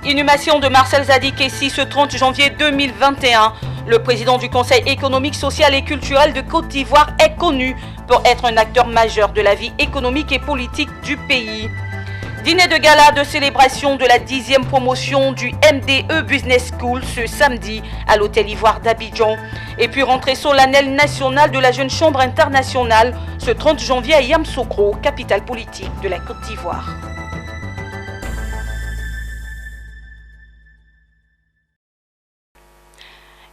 Inhumation de Marcel Zadi Kessi ce 30 janvier 2021. Le président du Conseil économique, social et culturel de Côte d'Ivoire est connu pour être un acteur majeur de la vie économique et politique du pays. Dîner de gala de célébration de la 10e promotion du MDE Business School ce samedi à l'Hôtel Ivoire d'Abidjan. Et puis rentrée solennelle nationale de la Jeune Chambre internationale ce 30 janvier à Yamoussoukro, capitale politique de la Côte d'Ivoire.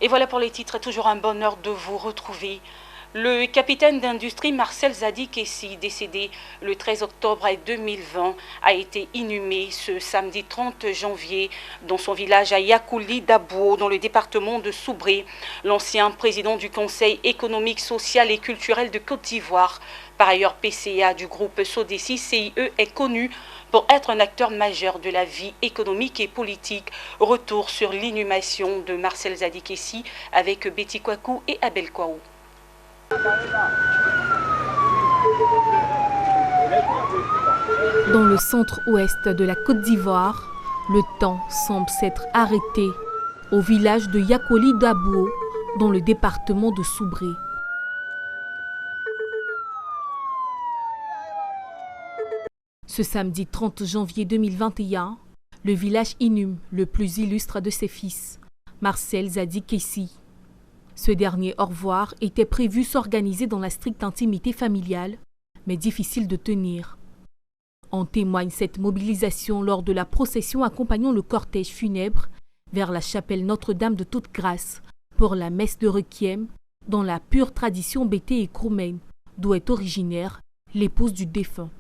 Et voilà pour les titres, toujours un bonheur de vous retrouver. Le capitaine d'industrie Marcel Zadi Kessi, décédé le 13 octobre 2020, a été inhumé ce samedi 30 janvier dans son village à Yakouli Dabo, dans le département de Soubré. L'ancien président du Conseil économique, social et culturel de Côte d'Ivoire, par ailleurs PCA du groupe Sodeci CIE, est connu pour être un acteur majeur de la vie économique et politique. Retour sur l'inhumation de Marcel Zadi Kessi avec Betty Kwaku et Abel Kwaou. Dans le centre-ouest de la Côte d'Ivoire, le temps semble s'être arrêté au village de Yakouli Dabo, dans le département de Soubré. Ce samedi 30 janvier 2021, le village inhume le plus illustre de ses fils, Marcel Zadi Kessi. Ce dernier au revoir était prévu s'organiser dans la stricte intimité familiale, mais difficile de tenir. En témoigne cette mobilisation lors de la procession accompagnant le cortège funèbre vers la chapelle Notre-Dame de Toute-Grâce pour la messe de requiem dans la pure tradition bété et kroumaine, d'où est originaire l'épouse du défunt.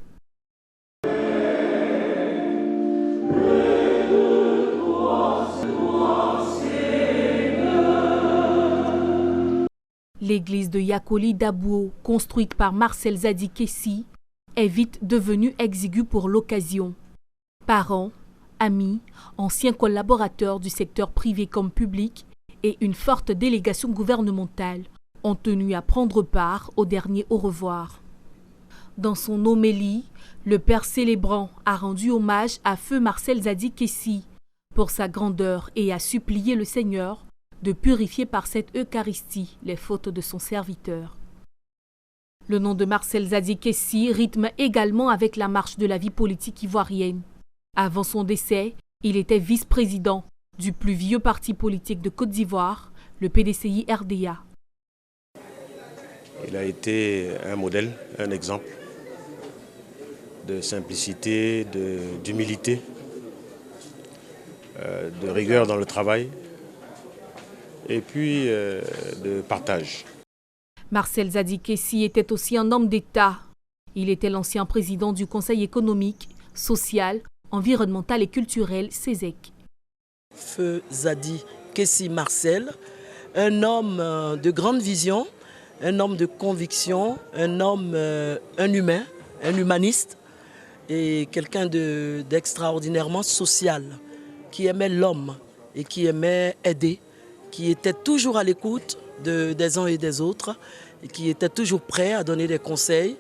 L'église de Yakouli Dabo, construite par Marcel Zadi Kessi, est vite devenue exiguë pour l'occasion. Parents, amis, anciens collaborateurs du secteur privé comme public et une forte délégation gouvernementale ont tenu à prendre part au dernier au revoir. Dans son homélie, le père célébrant a rendu hommage à feu Marcel Zadi Kessi pour sa grandeur et a supplié le Seigneur de purifier par cette Eucharistie les fautes de son serviteur. Le nom de Marcel Zadi Kessi rythme également avec la marche de la vie politique ivoirienne. Avant son décès, il était vice-président du plus vieux parti politique de Côte d'Ivoire, le PDCI-RDA. Il a été un modèle, un exemple de simplicité, d'humilité, de rigueur dans le travail, et puis de partage. Marcel Zadi Kessi était aussi un homme d'État. Il était l'ancien président du Conseil économique, social, environnemental et culturel, CESEC. Feu Zadi Kessi Marcel, un homme de grande vision, un homme de conviction, un humain, un humaniste et quelqu'un d'extraordinairement social, qui aimait l'homme et qui aimait aider, qui était toujours à l'écoute des uns et des autres et qui était toujours prêt à donner des conseils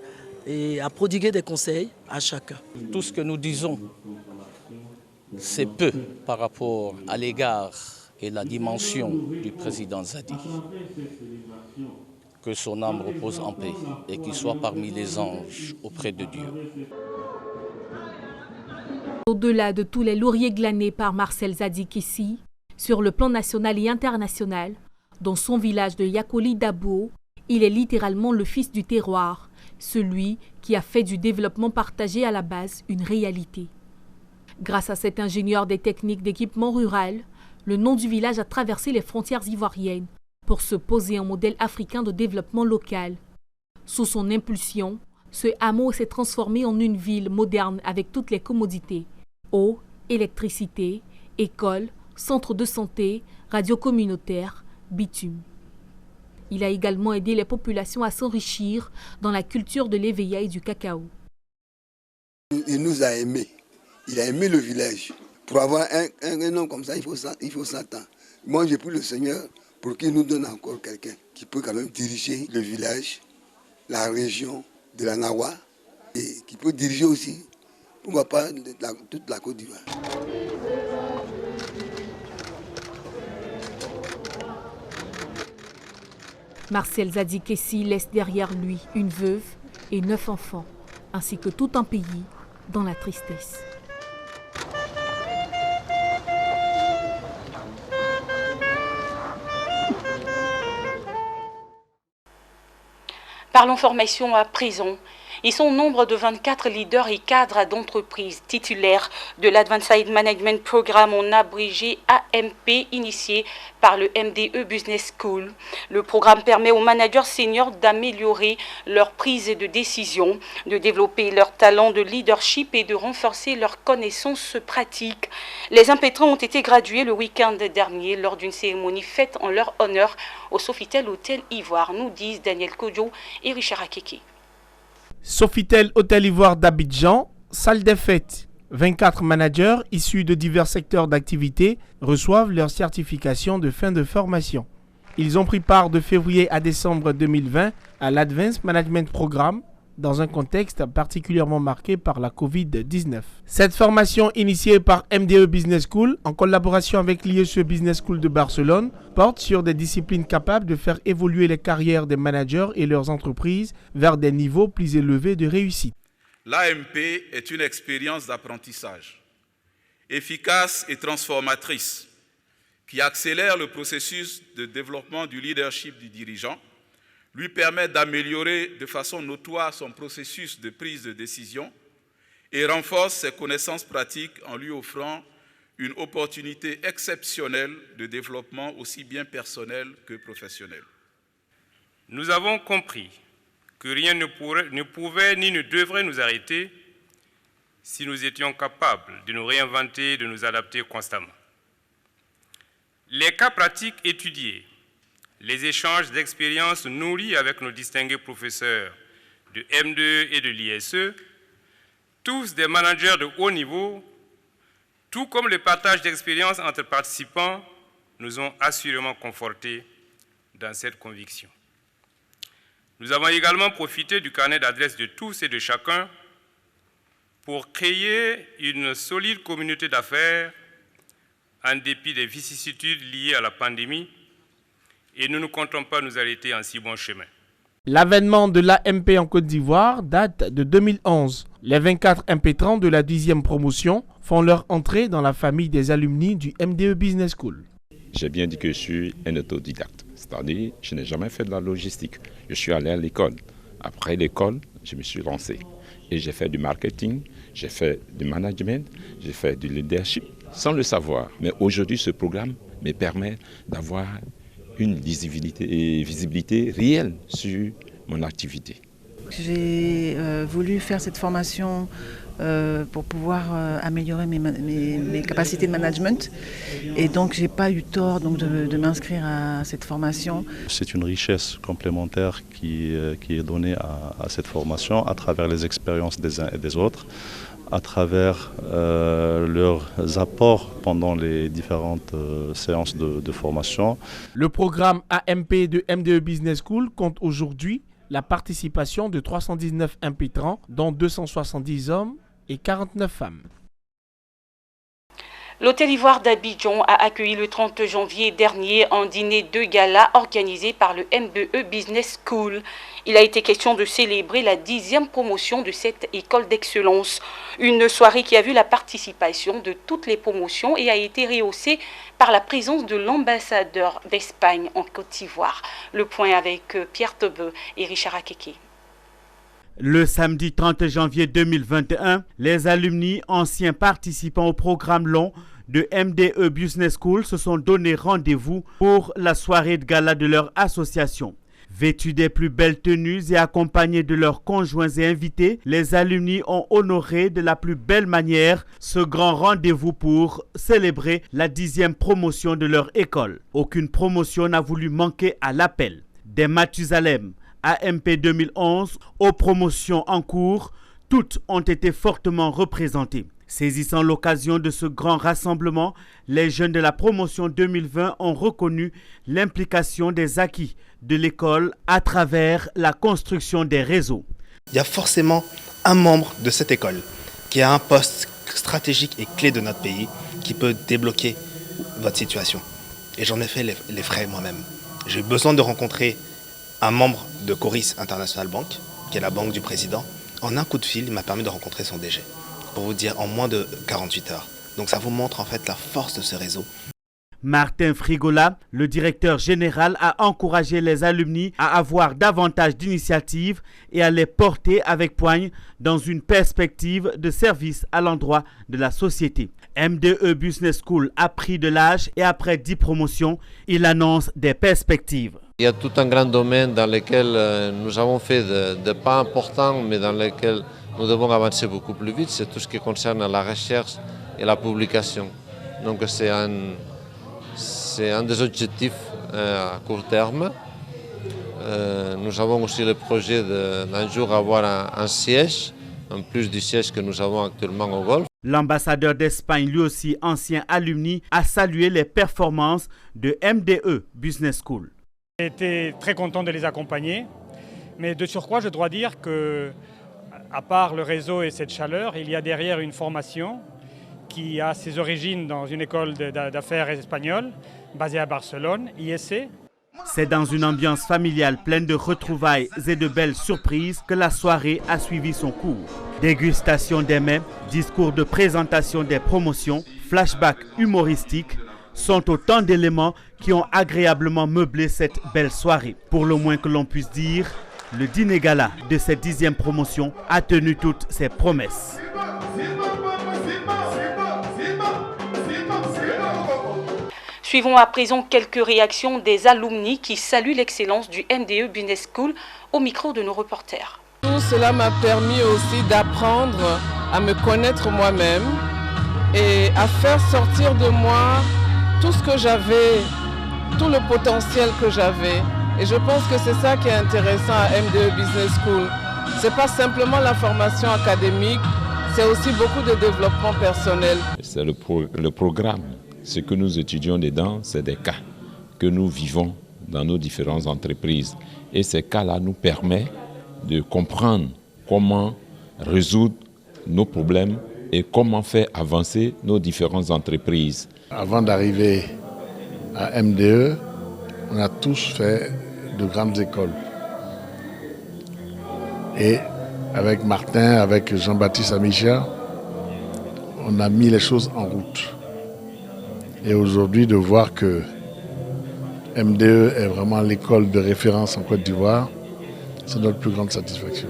et à prodiguer des conseils à chacun. Tout ce que nous disons, c'est peu par rapport à l'égard et la dimension du président Zadi. Que son âme repose en paix et qu'il soit parmi les anges auprès de Dieu. Au-delà de tous les lauriers glanés par Marcel Zadi Kessi, sur le plan national et international, dans son village de Yakouli Dabo, il est littéralement le fils du terroir, celui qui a fait du développement partagé à la base une réalité. Grâce à cet ingénieur des techniques d'équipement rural, le nom du village a traversé les frontières ivoiriennes pour se poser en modèle africain de développement local. Sous son impulsion, ce hameau s'est transformé en une ville moderne avec toutes les commodités: eau, électricité, école, centre de santé, radio communautaire, bitume. Il a également aidé les populations à s'enrichir dans la culture de l'éveilla et du cacao. Il nous a aimés. Il a aimé le village. Pour avoir un homme comme ça, il faut 100 ans. Moi, j'ai pris le Seigneur pour qu'il nous donne encore quelqu'un qui peut quand même diriger le village, la région de la Nawa, et qui peut diriger aussi, pourquoi pas, toute la Côte d'Ivoire. Marcel Zadi Kessi laisse derrière lui une veuve et 9 enfants, ainsi que tout un pays dans la tristesse. Parlons formation à présent. Ils sont au nombre de 24 leaders et cadres d'entreprises titulaires de l'Advanced Management Programme en abrégé AMP initié par le MDE Business School. Le programme permet aux managers seniors d'améliorer leur prise de décision, de développer leur talent de leadership et de renforcer leurs connaissances pratiques. Les impétrants ont été gradués le week-end dernier lors d'une cérémonie faite en leur honneur au Sofitel Hôtel Ivoire, nous disent Daniel Kodjo et Richard Akeke. Sofitel Hôtel Ivoire d'Abidjan, salle des fêtes. 24 managers issus de divers secteurs d'activité reçoivent leur certification de fin de formation. Ils ont pris part de février à décembre 2020 à l'Advanced Management Programme dans un contexte particulièrement marqué par la Covid-19. Cette formation initiée par MDE Business School en collaboration avec l'IESE Business School de Barcelone porte sur des disciplines capables de faire évoluer les carrières des managers et leurs entreprises vers des niveaux plus élevés de réussite. L'AMP est une expérience d'apprentissage efficace et transformatrice qui accélère le processus de développement du leadership du dirigeant, lui permet d'améliorer de façon notoire son processus de prise de décision et renforce ses connaissances pratiques en lui offrant une opportunité exceptionnelle de développement aussi bien personnel que professionnel. Nous avons compris que rien ne pouvait ni ne devrait nous arrêter si nous étions capables de nous réinventer, de nous adapter constamment. Les cas pratiques étudiés, les échanges d'expériences nourris avec nos distingués professeurs de M2 et de l'ISE, tous des managers de haut niveau, tout comme le partage d'expériences entre participants, nous ont assurément confortés dans cette conviction. Nous avons également profité du carnet d'adresses de tous et de chacun pour créer une solide communauté d'affaires en dépit des vicissitudes liées à la pandémie, et nous ne comptons pas nous arrêter en si bon chemin. L'avènement de l'AMP en Côte d'Ivoire date de 2011. Les 24 impétrants de la 10e promotion font leur entrée dans la famille des alumni du MDE Business School. J'ai bien dit que je suis un autodidacte, c'est-à-dire je n'ai jamais fait de la logistique. Je suis allé à l'école. Après l'école, je me suis lancé et j'ai fait du marketing, j'ai fait du management, j'ai fait du leadership sans le savoir. Mais aujourd'hui, ce programme me permet d'avoir une visibilité réelle sur mon activité. J'ai voulu faire cette formation pour pouvoir améliorer mes capacités de management et donc j'ai pas eu tort de m'inscrire à cette formation. C'est une richesse complémentaire qui est donnée à cette formation à travers les expériences des uns et des autres, à travers leurs apports pendant les différentes séances de formation. Le programme AMP de MDE Business School compte aujourd'hui la participation de 319 impétrants, dont 270 hommes et 49 femmes. L'Hôtel Ivoire d'Abidjan a accueilli le 30 janvier dernier un dîner de gala organisé par le MBE Business School. Il a été question de célébrer la 10e promotion de cette école d'excellence. Une soirée qui a vu la participation de toutes les promotions et a été rehaussée par la présence de l'ambassadeur d'Espagne en Côte d'Ivoire. Le point avec Pierre Tebeu et Richard Akeke. Le samedi 30 janvier 2021, les alumni anciens participants au programme long de MDE Business School se sont donné rendez-vous pour la soirée de gala de leur association. Vêtus des plus belles tenues et accompagnés de leurs conjoints et invités, les alumni ont honoré de la plus belle manière ce grand rendez-vous pour célébrer la 10e promotion de leur école. Aucune promotion n'a voulu manquer à l'appel. Des Mathusalem AMP 2011 aux promotions en cours, toutes ont été fortement représentées. Saisissant l'occasion de ce grand rassemblement, les jeunes de la promotion 2020 ont reconnu l'implication des acquis de l'école à travers la construction des réseaux. Il y a forcément un membre de cette école qui a un poste stratégique et clé de notre pays qui peut débloquer votre situation. Et j'en ai fait les frais moi-même. J'ai eu besoin de rencontrer Un membre de Coris International Bank, qui est la banque du président, en un coup de fil, il m'a permis de rencontrer son DG. Pour vous dire, en moins de 48 heures. Donc ça vous montre en fait la force de ce réseau. Martin Frigola, le directeur général, a encouragé les alumni à avoir davantage d'initiatives et à les porter avec poigne dans une perspective de service à l'endroit de la société. MDE Business School a pris de l'âge et après 10 promotions, il annonce des perspectives. Il y a tout un grand domaine dans lequel nous avons fait des pas importants, mais dans lequel nous devons avancer beaucoup plus vite. C'est tout ce qui concerne la recherche et la publication. Donc c'est un des objectifs à court terme. Nous avons aussi le projet d'un jour avoir un siège, en plus du siège que nous avons actuellement au Golfe. L'ambassadeur d'Espagne, lui aussi ancien alumni, a salué les performances de MDE Business School. J'ai été très content de les accompagner, mais de surcroît, je dois dire que, à part le réseau et cette chaleur, il y a derrière une formation qui a ses origines dans une école d'affaires espagnole basée à Barcelone, IEC. C'est dans une ambiance familiale pleine de retrouvailles et de belles surprises que la soirée a suivi son cours. Dégustation des mets, discours de présentation des promotions, flashbacks humoristiques sont autant d'éléments qui ont agréablement meublé cette belle soirée. Pour le moins que l'on puisse dire, le dîner gala de cette 10e promotion a tenu toutes ses promesses. Suivons à présent quelques réactions des alumni qui saluent l'excellence du MDE Business School au micro de nos reporters. Tout cela m'a permis aussi d'apprendre à me connaître moi-même et à faire sortir de moi tout ce que j'avais, tout le potentiel que j'avais. Et je pense que c'est ça qui est intéressant à MDE Business School. Ce n'est pas simplement la formation académique, c'est aussi beaucoup de développement personnel. C'est le programme. Ce que nous étudions dedans, c'est des cas que nous vivons dans nos différentes entreprises. Et ces cas-là nous permettent de comprendre comment résoudre nos problèmes et comment faire avancer nos différentes entreprises. Avant d'arriver à MDE, on a tous fait de grandes écoles. Et avec Martin, avec Jean-Baptiste Amicia, on a mis les choses en route. Et aujourd'hui, de voir que MDE est vraiment l'école de référence en Côte d'Ivoire, c'est notre plus grande satisfaction.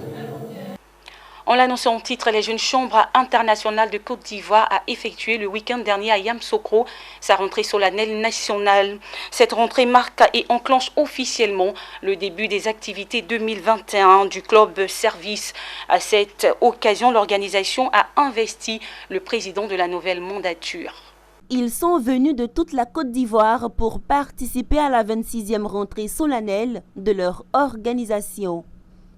On l'annonçait en titre, les Jeunes Chambres internationales de Côte d'Ivoire a effectué le week-end dernier à Yamoussoukro sa rentrée solennelle nationale. Cette rentrée marque et enclenche officiellement le début des activités 2021 du club service. À cette occasion, l'organisation a investi le président de la nouvelle mandature. Ils sont venus de toute la Côte d'Ivoire pour participer à la 26e rentrée solennelle de leur organisation.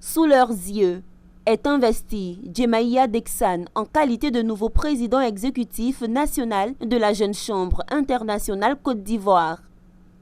Sous leurs yeux est investi Djemaïa Dexan en qualité de nouveau président exécutif national de la Jeune Chambre internationale Côte d'Ivoire.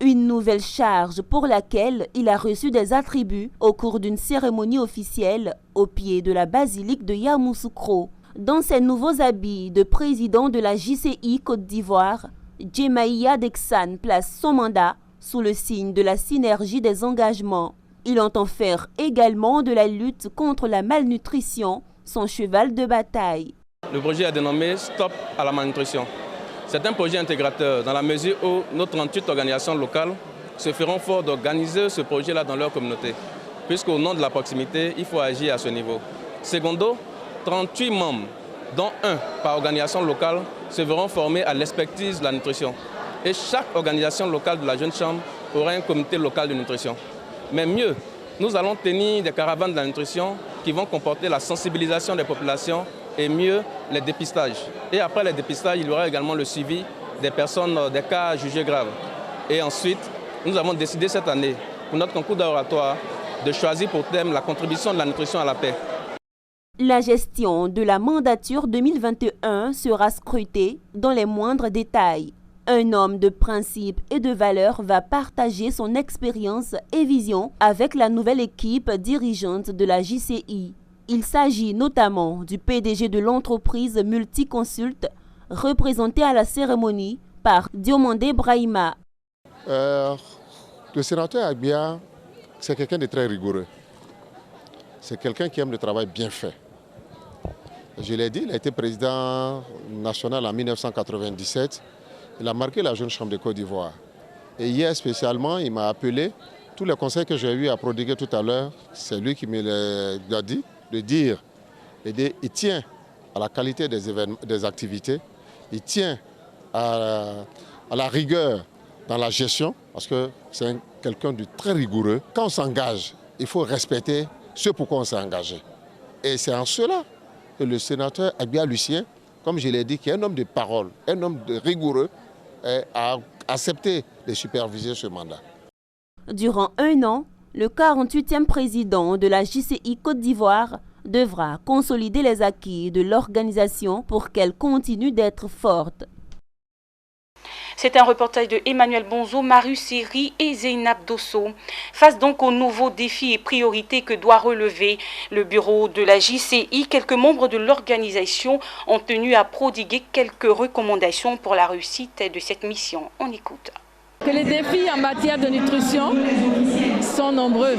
Une nouvelle charge pour laquelle il a reçu des attributs au cours d'une cérémonie officielle au pied de la basilique de Yamoussoukro. Dans ses nouveaux habits de président de la JCI Côte d'Ivoire, Djemaïa Dexan place son mandat sous le signe de la synergie des engagements. Il entend faire également de la lutte contre la malnutrition son cheval de bataille. Le projet est dénommé Stop à la malnutrition. C'est un projet intégrateur dans la mesure où nos 38 organisations locales se feront fort d'organiser ce projet-là dans leur communauté. Puisqu'au nom de la proximité, il faut agir à ce niveau. Secondo, 38 membres, dont un par organisation locale, se verront formés à l'expertise de la nutrition. Et chaque organisation locale de la Jeune Chambre aura un comité local de nutrition. Mais mieux, nous allons tenir des caravanes de la nutrition qui vont comporter la sensibilisation des populations et mieux les dépistages. Et après les dépistages, il y aura également le suivi des personnes, des cas jugés graves. Et ensuite, nous avons décidé cette année, pour notre concours d'oratoire, de choisir pour thème la contribution de la nutrition à la paix. La gestion de la mandature 2021 sera scrutée dans les moindres détails. Un homme de principes et de valeurs va partager son expérience et vision avec la nouvelle équipe dirigeante de la JCI. Il s'agit notamment du PDG de l'entreprise Multiconsult, représenté à la cérémonie par Diomandé Brahima. Le sénateur Agbia c'est quelqu'un de très rigoureux. C'est quelqu'un qui aime le travail bien fait. Je l'ai dit, il a été président national en 1997. Il a marqué la jeune chambre de Côte d'Ivoire. Et hier spécialement, il m'a appelé. Tous les conseils que j'ai eu à prodiguer tout à l'heure, c'est lui qui me l'a dit, de dire. Il tient à la qualité des activités, il tient à la rigueur dans la gestion, parce que c'est quelqu'un de très rigoureux. Quand on s'engage, il faut respecter ce pourquoi on s'est engagé. Et c'est en cela que le sénateur Abia Lucien, comme je l'ai dit, qui est un homme de parole, un homme de rigoureux, a accepté de superviser ce mandat. Durant un an, le 48e président de la JCI Côte d'Ivoire devra consolider les acquis de l'organisation pour qu'elle continue d'être forte. C'est un reportage de Emmanuel Bonzo, Marius Seri et Zeynab Dosso. Face donc aux nouveaux défis et priorités que doit relever le bureau de la JCI, quelques membres de l'organisation ont tenu à prodiguer quelques recommandations pour la réussite de cette mission. On écoute. Que les défis en matière de nutrition sont nombreux.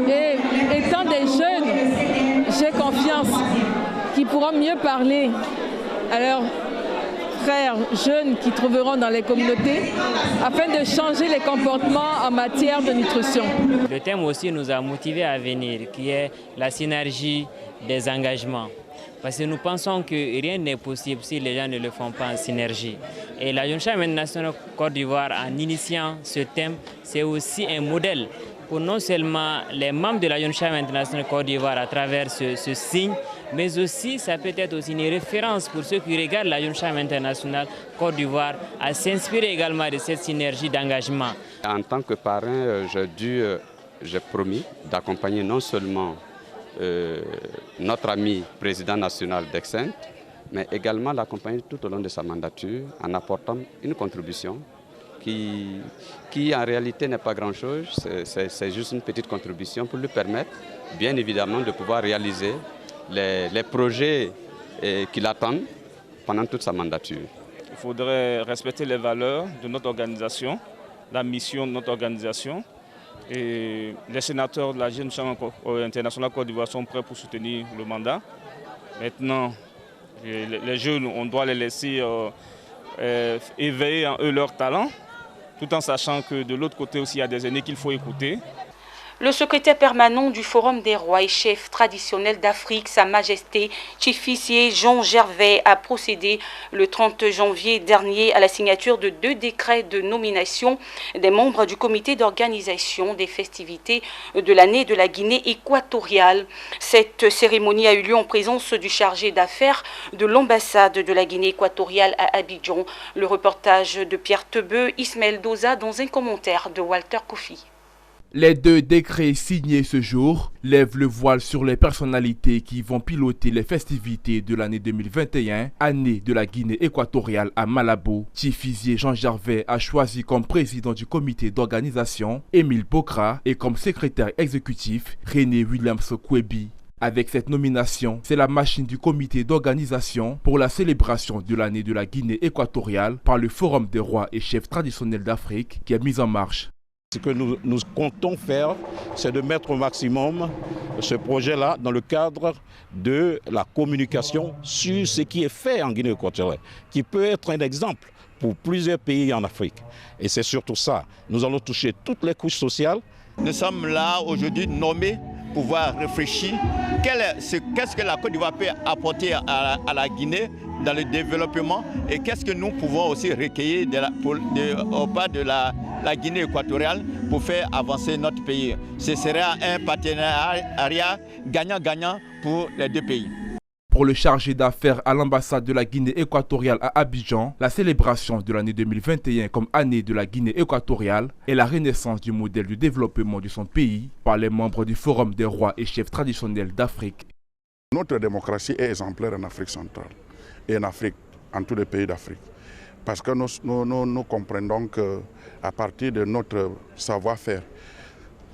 Et étant des jeunes, j'ai confiance qu'ils pourront mieux parler à leurs frères jeunes qui trouveront dans les communautés afin de changer les comportements en matière de nutrition. Le thème aussi nous a motivés à venir, qui est la synergie des engagements. Parce que nous pensons que rien n'est possible si les gens ne le font pas en synergie. Et la Jeune Chambre internationale Côte d'Ivoire, en initiant ce thème, c'est aussi un modèle pour non seulement les membres de la Jeune Chambre internationale Côte d'Ivoire à travers ce signe, mais aussi ça peut être aussi une référence pour ceux qui regardent la Jeune Chambre internationale Côte d'Ivoire à s'inspirer également de cette synergie d'engagement. En tant que parrain, j'ai promis d'accompagner non seulement notre ami président national d'Excent, mais également l'accompagner tout au long de sa mandature en apportant une contribution qui en réalité n'est pas grand-chose, c'est juste une petite contribution pour lui permettre bien évidemment de pouvoir réaliser les projets qui l'attendent pendant toute sa mandature. Il faudrait respecter les valeurs de notre organisation, la mission de notre organisation. Et les sénateurs de la Jeune Chambre internationale Côte d'Ivoire sont prêts pour soutenir le mandat. Maintenant, les jeunes, on doit les laisser éveiller en eux leur talent, tout en sachant que de l'autre côté aussi, il y a des aînés qu'il faut écouter. Le secrétaire permanent du Forum des rois et chefs traditionnels d'Afrique, Sa Majesté Chifissier Jean Gervais, a procédé le 30 janvier dernier à la signature de 2 décrets de nomination des membres du comité d'organisation des festivités de l'année de la Guinée équatoriale. Cette cérémonie a eu lieu en présence du chargé d'affaires de l'ambassade de la Guinée équatoriale à Abidjan. Le reportage de Pierre Tebeu, Ismaël Doza dans un commentaire de Walter Kofi. Les 2 décrets signés ce jour lèvent le voile sur les personnalités qui vont piloter les festivités de l'année 2021, année de la Guinée équatoriale à Malabo. Chifissier Jean Gervais a choisi comme président du comité d'organisation Émile Bokra et comme secrétaire exécutif René Williams Kwebi. Avec cette nomination, c'est la machine du comité d'organisation pour la célébration de l'année de la Guinée équatoriale par le Forum des rois et chefs traditionnels d'Afrique qui est mise en marche. Ce que nous comptons faire, c'est de mettre au maximum ce projet-là dans le cadre de la communication sur ce qui est fait en Guinée équatoriale, qui peut être un exemple pour plusieurs pays en Afrique. Et c'est surtout ça. Nous allons toucher toutes les couches sociales. Nous sommes là aujourd'hui nommés pour pouvoir réfléchir qu'est-ce que la Côte d'Ivoire peut apporter à la Guinée dans le développement et qu'est-ce que nous pouvons aussi recueillir au bas de la Guinée équatoriale pour faire avancer notre pays. Ce sera un partenariat gagnant-gagnant pour les 2 pays. Pour le chargé d'affaires à l'ambassade de la Guinée équatoriale à Abidjan, la célébration de l'année 2021 comme année de la Guinée équatoriale est la renaissance du modèle de développement de son pays par les membres du Forum des rois et chefs traditionnels d'Afrique. Notre démocratie est exemplaire en Afrique centrale et en Afrique, en tous les pays d'Afrique. Parce que nous comprenons qu'à partir de notre savoir-faire,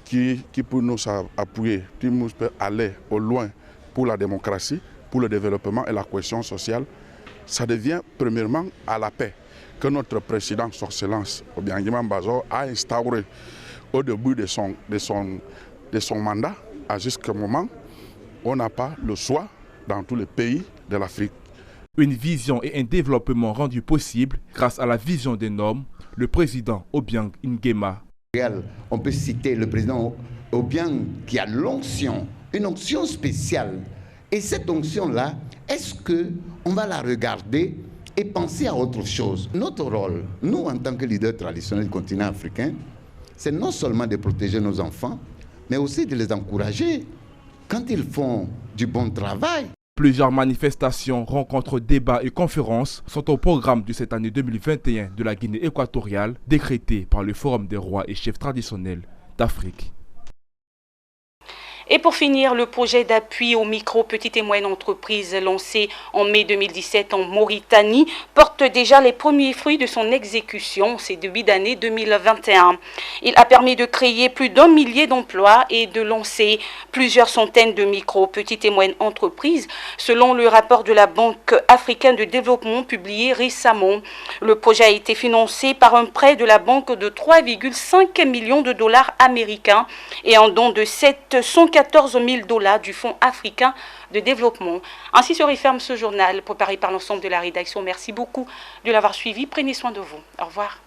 qui peut nous appuyer, qui peut aller au loin pour la démocratie, pour le développement et la cohésion sociale, ça devient premièrement à la paix que notre président, son Excellence Obiangema Mbazo, a instauré au début de son mandat, à jusqu'au moment, on n'a pas le choix dans tous les pays de l'Afrique. Une vision et un développement rendus possibles grâce à la vision des normes, le président Obiang Nguema. On peut citer le président Obiang qui a l'onction, une onction spéciale. Et cette onction-là, est-ce qu'on va la regarder et penser à autre chose? Notre rôle, nous en tant que leaders traditionnels du continent africain, c'est non seulement de protéger nos enfants, mais aussi de les encourager quand ils font du bon travail. Plusieurs manifestations, rencontres, débats et conférences sont au programme de cette année 2021 de la Guinée équatoriale, décrétée par le Forum des rois et chefs traditionnels d'Afrique. Et pour finir, le projet d'appui aux micro, petites et moyennes entreprises lancé en mai 2017 en Mauritanie porte déjà les premiers fruits de son exécution ces débuts d'année 2021. Il a permis de créer plus d'1 millier d'emplois et de lancer plusieurs centaines de micro, petites et moyennes entreprises, selon le rapport de la Banque africaine de développement publié récemment. Le projet a été financé par un prêt de la banque de 3,5 millions de dollars américains et un don de 714 000 dollars du Fonds africain de développement. Ainsi se referme ce journal préparé par l'ensemble de la rédaction. Merci beaucoup de l'avoir suivi. Prenez soin de vous. Au revoir.